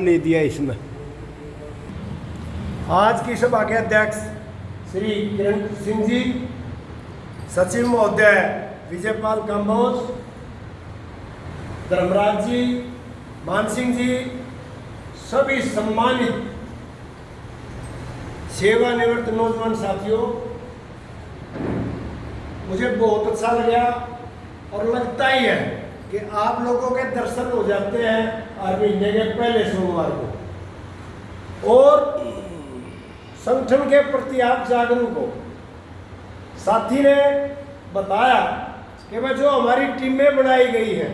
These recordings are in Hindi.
ले दिया इसमें। आज की सभा के अध्यक्ष श्री किरण सिंह जी, सचिव महोदय विजयपाल काम्बोज, धर्मराज जी, मान सिंह जी, सभी सम्मानित सेवानिवृत्त नौजवान साथियों, मुझे बहुत अच्छा लगा और लगता ही है कि आप लोगों के दर्शन हो जाते हैं हर महीने के पहले सोमवार को, और संगठन के प्रति आप जागरूक हो। साथी ने बताया कि वह जो हमारी टीमें बनाई गई हैं,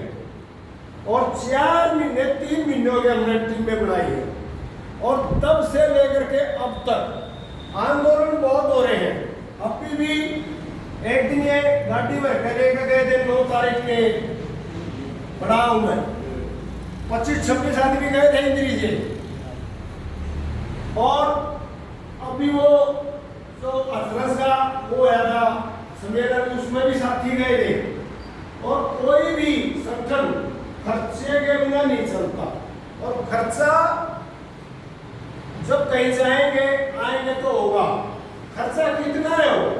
और 4 महीने 3 महीनों के हमने टीमें बनाई है, और तब से लेकर के अब तक आंदोलन बहुत हो रहे हैं। अभी भी एक दिन ये गाड़ी में लेकर गए थे 9 तारीख के पड़ाव में 25-26 आदमी गए थे इंद्री जी, और अभी वो जो अथरस का वो आया था सम्मेलन, उसमें भी साथी गए थे। और कोई भी संगठन खर्चे के बिना नहीं चलता, और खर्चा जब कहीं जाएंगे आएंगे तो होगा, खर्चा कितना है हो,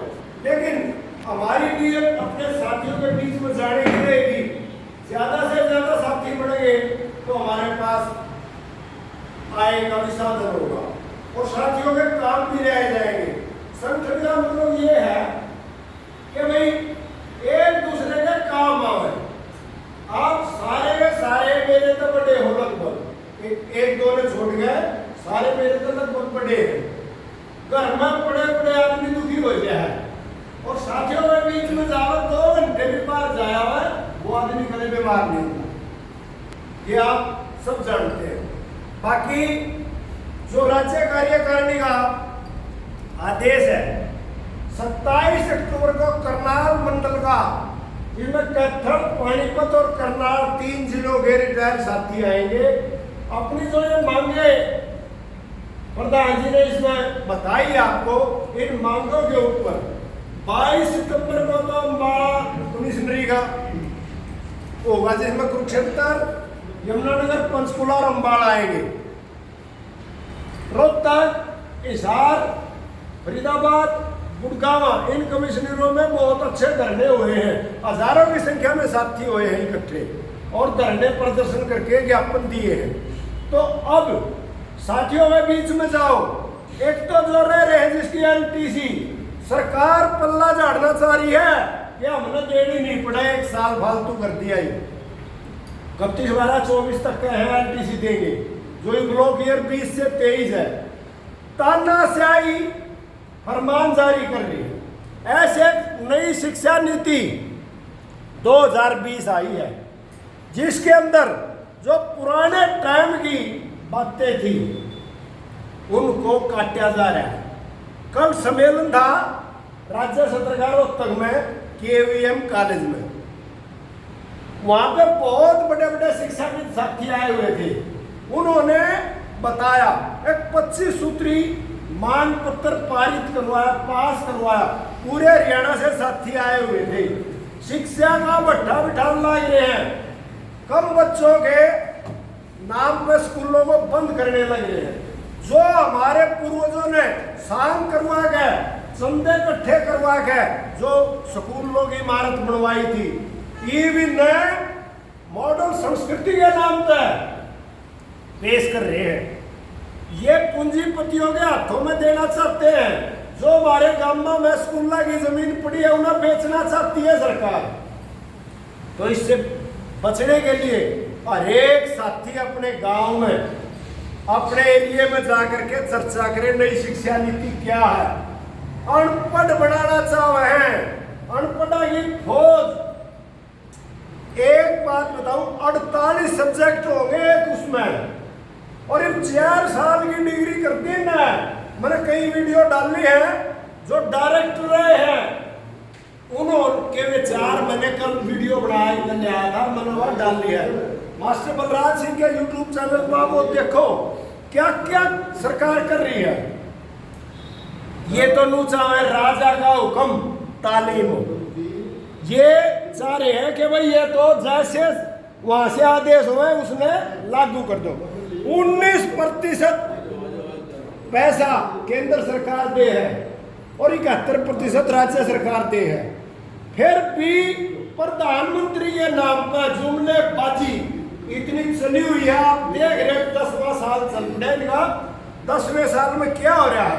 लेकिन हमारी नीयत अपने साथियों के बीच में जाने की रहेगी। ज्यादा से ज्यादा साथी बढ़ेंगे तो हमारे पास आय का भी साधन होगा, और साथियों के काम भी रह जाएंगे। संगठन का मतलब ये है कि भाई एक दूसरे के काम आवे। आप सारे के सारे मेरे तो बड़े हो, लगभग एक दो ने छोड़ गए, सारे मेरे तो लगभग बड़े हैं। घर में पड़े पड़े आदमी दुखी हो गया है, और साथियों के बीच में जावा 2 घंटे भी बाहर जाया हुआ है, वो आदमी कभी बीमार नहीं होता, ये आप सब जानते हैं। बाकी जो राज्य कार्यकारिणी का आदेश है 27 अक्टूबर को करनाल मंडल का, जिसमें कैथल, पानीपत और करनाल 3 जिलों के रिटायर्ड साथी आएंगे। अपनी जो ये मांगे प्रधान जी ने इसमें बताई आपको, इन मांगों के ऊपर 22 सितंबर को तो कमिश्नरी का होगा, जिसमें कुरुक्षेत्र, यमुनानगर, पंचकुला और अम्बाला आएंगे। रोहतक, हिसार, फरीदाबाद, गुड़गांव, इन कमिश्नरों में बहुत अच्छे धरने हुए हैं, हजारों की संख्या में साथी हुए हैं इकट्ठे, और धरने प्रदर्शन करके ज्ञापन दिए हैं। तो अब साथियों के बीच में जाओ। एक तो जो रह रहे हैं जिसकी एलटीसी सरकार पल्ला झाड़ना चाह रही है कि हमने देनी नहीं पड़ा, 1 साल फालतू कर दिया। 31/12/24 तक का है एलटीसी देंगे, जो ब्लॉक ईयर 20 से 23 है। तानाशाही फरमान जारी कर रही है। ऐसे नई शिक्षा नीति 2020 आई है, जिसके अंदर जो पुराने टाइम की बातें थी उनको काटा जा रहा है। कल सम्मेलन था राज्य सत्रकार रोहतक में केवीएम कॉलेज में, वहां पे बहुत बड़े बड़े शिक्षाविद साथी आए हुए थे। उन्होंने बताया एक 25 सूत्री मान पत्र पारित करवाया, पास करवाया, पूरे हरियाणा से साथी आए हुए थे। शिक्षा का भट्ठा बिठान लाग रहे हैं, कम बच्चों के नाम पे स्कूलों को बंद करने लग रहे हैं। जो हमारे पूर्वजों ने शांत करवा के, चंदे इकट्ठे करवा के जो स्कूलों की इमारत बनवाई थी, ये भी नए मॉडल संस्कृति के नाम पर पेश कर रहे हैं। ये पूंजीपतियों के हाथों में देना चाहते हैं। जो हमारे गांव में स्कूल की जमीन पड़ी है उन्हें बेचना चाहती है सरकार। तो इससे बचने के लिए हर एक साथी अपने गांव में, अपने एरिया में जाकर के चर्चा करें नई शिक्षा नीति क्या है। अनपढ़ बनाना चाह रहे हैं, अनपढ़ा की फौज। एक बात बताऊं, 48 सब्जेक्ट होंगे एक उसमें, और इन 4 साल की डिग्री कर दी ना। मैंने कई वीडियो डाली है, जो डायरेक्टर रहे हैं उन्होंने विचार, मैंने कल वीडियो बनाया था, मैंने वह डाल लिया है। मास्टर बलराज सिंह के यूट्यूब चैनल पर आप वो देखो क्या क्या सरकार कर रही है। ये तो नूचा है राजा का हुक्म तालीम, ये चाह रहे हैं कि भाई ये तो जैसे वहां से आदेश हुए उसने लागू कर दो। 19% पैसा केंद्र सरकार दे है और 71% राज्य सरकार दे है। फिर भी प्रधानमंत्री के नाम पर जुमलेबाजी इतनी चली हुई है। आप देख रहे हो 10वां साल चल पड़ेगा, 10वें साल में क्या हो रहा है?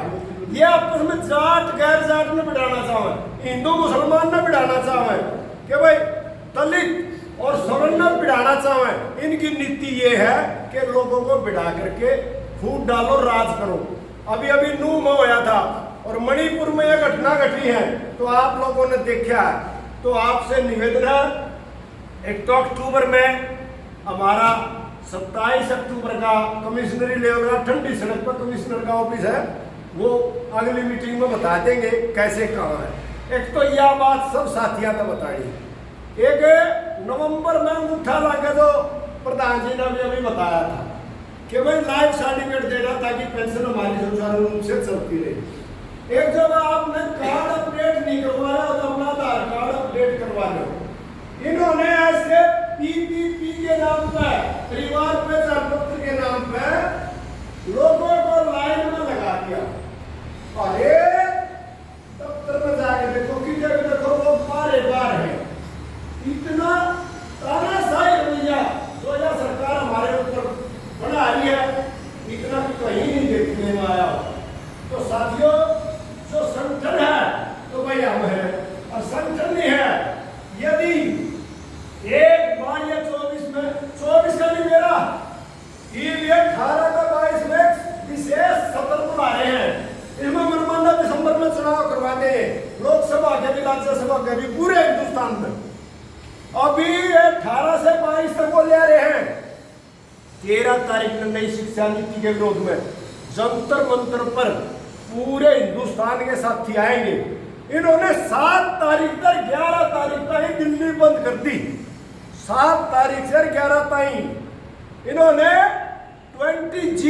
ये आपस में जाट गैर जाट ने बिठाना चाहे, हिंदू मुसलमान ने बिठाना चाहे कि भाई दलित और सवर्ण ने बिठाना चाहे। इनकी नीति ये है कि लोगों को बिठा करके फूट डालो, राज करो। अभी अभी नूह में होया था और मणिपुर में यह घटना घटी है तो आप लोगों ने देखा है। तो आपसे निवेदन है, 1 अक्टूबर में हमारा 27 अक्टूबर का कमिश्नरी लेवल का ठंडी सड़क पर कमिश्नर का ऑफिस है, वो अगली मीटिंग में बता देंगे कैसे कहाँ है। एक तो यह बात सब साथियों ने बताई। 1 नवंबर में अंगूठा लगा जो प्रधान जी ने अभी बताया था कि भाई लाइफ सर्टिफिकेट देना ताकि पेंशन हमारी सुचारू रूप से चलती रहे। एक जगह आपने कार्ड अपडेट नहीं करवाया तो अपना आधार कार्ड अपडेट करवा लो। इन्होंने ऐसे पीपीपी के नाम पर, परिवार पहचान पत्र के नाम पर लोगों को लाइन में लगा दिया। अरे दफ्तर में जाके देखो कि देखो वो बारे बार है। इतना तानाशाही रवैया जो यह सरकार हमारे ऊपर बना रही है, इतना कहीं नहीं देखने में आया। तो साथियों, जो संगठन है तो भाई हम है और संगठन नहीं है। यदि एक बार या 24 में 24 का नहीं मेरा ये 18 का 22 में विशेष सत्र बुला रहे हैं। इसमें मनमाना दिसंबर में चुनाव करवाते हैं, लोकसभा के भी राज्यसभा के भी पूरे हिंदुस्तान में। अभी 18 से 22 तक वो ले रहे हैं। 13 तारीख में नई शिक्षा नीति के विरोध में जंतर मंतर पर पूरे हिंदुस्तान के साथी आएंगे। इन्होंने 7 तारीख तक 11 तारीख तक ही दिल्ली बंद कर दी। 7 तारीख से 11 तक इन्होंने 20G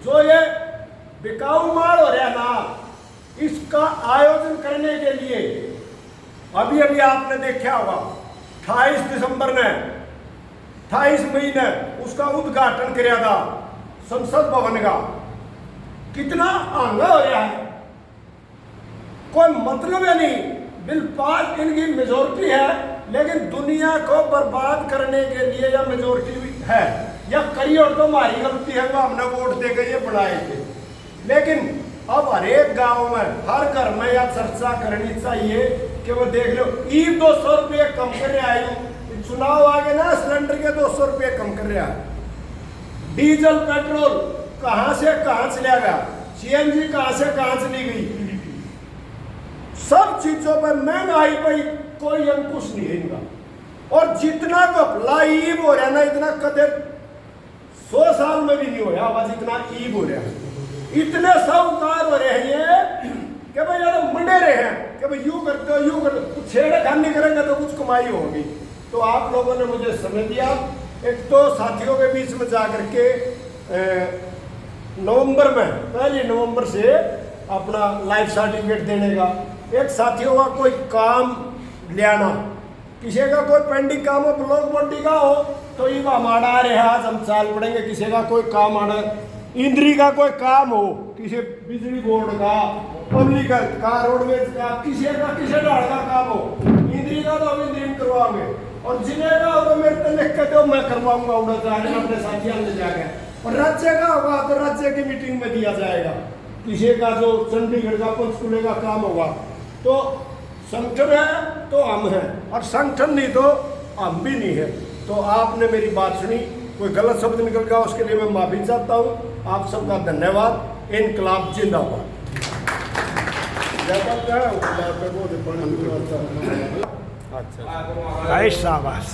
जो ये बिकाऊ माल हो रहा ना, इसका आयोजन करने के लिए अभी अभी आपने देखा होगा 28 दिसंबर ने 28 मई ने उसका उद्घाटन किया था संसद भवन का। कितना आंगा हो रहा है, कोई मतलब है नहीं। बिल पास इनकी मेजोरिटी है, लेकिन दुनिया को बर्बाद करने के लिए यह मेजोरिटी है। या करी और तो हमारी गलती है, वो हमने वोट दे के ये बनाए थे। लेकिन अब हर एक गाँव में, हर घर में यह चर्चा करनी चाहिए कि वो देख लो ई 200 रुपये कम कर रहा है। चुनाव आगे ना, सिलेंडर के 200 रुपये कम कर रहा है। डीजल पेट्रोल कहां से कहां चला गया, सीएनजी कहां से कहां चली गई। सब चीजों पर महंगाई पर कोई अंकुश नहीं है इनका। और जितना घपला ईब हो रहा है ना, इतना कदे 100 साल में भी नहीं होया आवाज इतना ईब हो रहा है। इतने साहूकार हो रहे हैं ये कि भाई यार मंडे रहे हैं कि भाई यूं करते हो यूं करते, छेड़खानी करेंगे तो कुछ कमाई होगी। तो आप लोगों ने मुझे समय दिया। एक तो साथियों के बीच में जाकर के नवंबर में 1 नवंबर से अपना लाइफ सर्टिफिकेट देने का, एक साथियों का कोई काम ले आना, किसी का कोई पेंडिंग काम हो, ब्लॉक बॉडी का हो तो ये हमारा आ रहे आज हम चाल पड़ेंगे। किसी का कोई काम आना, इंद्री का कोई काम हो, किसी बिजली बोर्ड का, पब्लिक का, रोडवेज का, किसी डाल का काम हो, इंद्री का तो हम इंद्री में करवाओगे। और जिले का होगा मेरे तो लिख के दो, मैं करवाऊंगा उड़ा जाकर अपने साथियों ले जाकर। और राज्य का होगा तो राज्य की मीटिंग में दिया जाएगा। किसी का जो चंडीगढ़ का पंचकुले का काम होगा तो संगठन है तो हम हैं, और संगठन नहीं तो हम भी नहीं है। तो आपने मेरी बात सुनी, कोई गलत शब्द निकल गया उसके लिए मैं माफी चाहता हूँ। आप सबका धन्यवाद। इनकलाब जिंदाबाद। अच्छा, शाबाश।